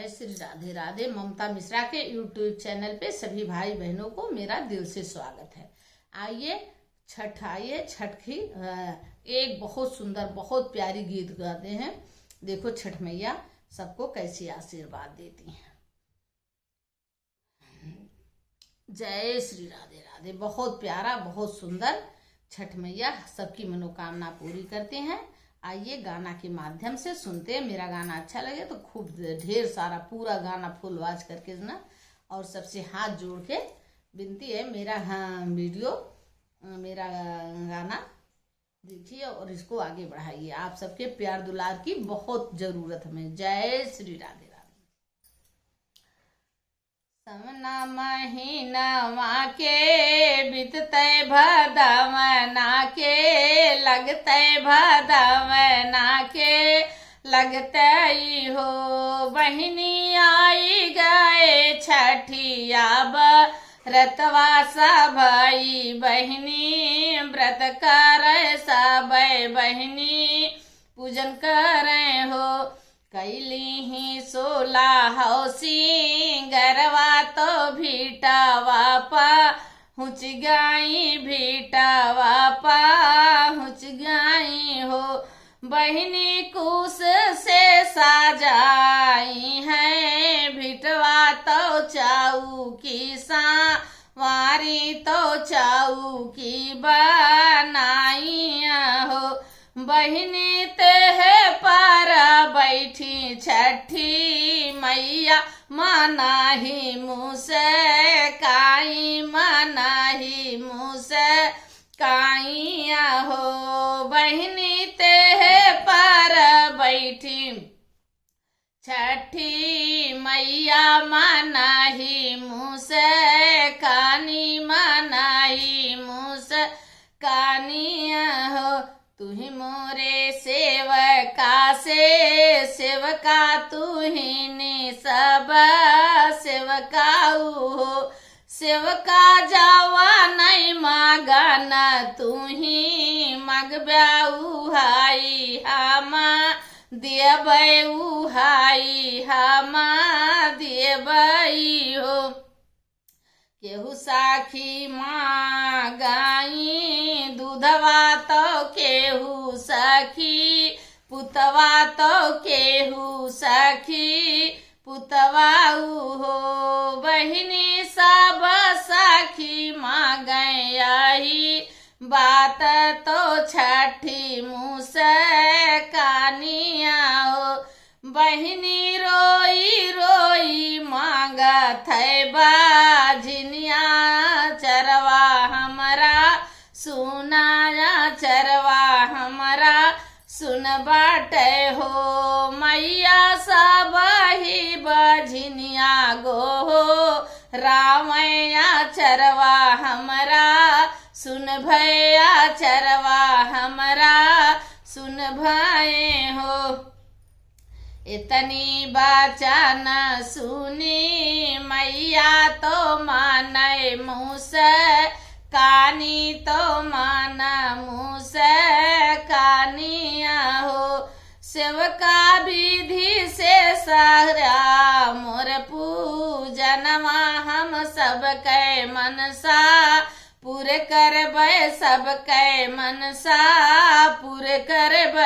जय श्री राधे राधे। ममता मिश्रा के YouTube channel पे सभी भाई बहनों को मेरा दिल से स्वागत है। आइए छठ की एक बहुत सुंदर बहुत प्यारी गीत गाते हैं। देखो छठ मैया सबको कैसी आशीर्वाद देती हैं। जय श्री राधे राधे। बहुत प्यारा बहुत सुंदर छठ मैया सबकी मनोकामना पूरी करते हैं। आइए गाना के माध्यम से सुनते हैं। मेरा गाना अच्छा लगे तो खूब ढेर सारा पूरा गाना फुल वॉच करके ना, और सबसे हाथ जोड़ के विनती है मेरा वीडियो मेरा गाना देखिए और इसको आगे बढ़ाइए। आप सबके प्यार दुलार की बहुत जरूरत हमें। जय श्री राधे राधे। समना महीना के बीतते भदवना के लगते भदवना के लगते हो बहिनी आई गए छठिया व्रतवा सबई बहिनी व्रत करे सबई बहिनी पूजन करे हो कैली ही 16 सिंगरवा तो भीटावा पहुँच गई भीटावा पहुँच गई हो बहिनी कुश से साजाई है भीटवा तो चाऊ की वारी तो चाऊ की बनाई हो बहिनी तेह पर बैठी छठी मैया मनाही मुसे काई मनाही मुसे काइया हो बहिनी तेह पर बैठी छठी मैया मनाही मुसे कानी मनाही मुसे कानिया हो तुही मोरे सेवका से सेवका तुही ने सब सेवकाऊ हो सेवका जावा नहीं मागना तुही मगब्याऊ हाई हामा देवई उहाई हामा देवई हो केहू साखी मागाई दूधवा तो केहू सखी पुतवा तो केहू सखी पुतवाऊ हो बहिनी सब सखी मांगे आई बात तो छठी मुसे कानिया हो बहिनी रोई रोई मांगत है बाझनिया चरवा हमारा सुनाया चरवा हमारा सुन बाटे हो मैया सब ही बझनिया गो हो रामैया चरवा हमारा सुन भैया चरवा हमारा सुन भय हो इतनी बाचन सुनी मैया तो माने मुसे कानी तो माना मुसे कानिया हो सेवका विधि से सारा मोर पूजनवा हम सब कै मनसा पूरे करबै सब कै मनसा पूरे करबै।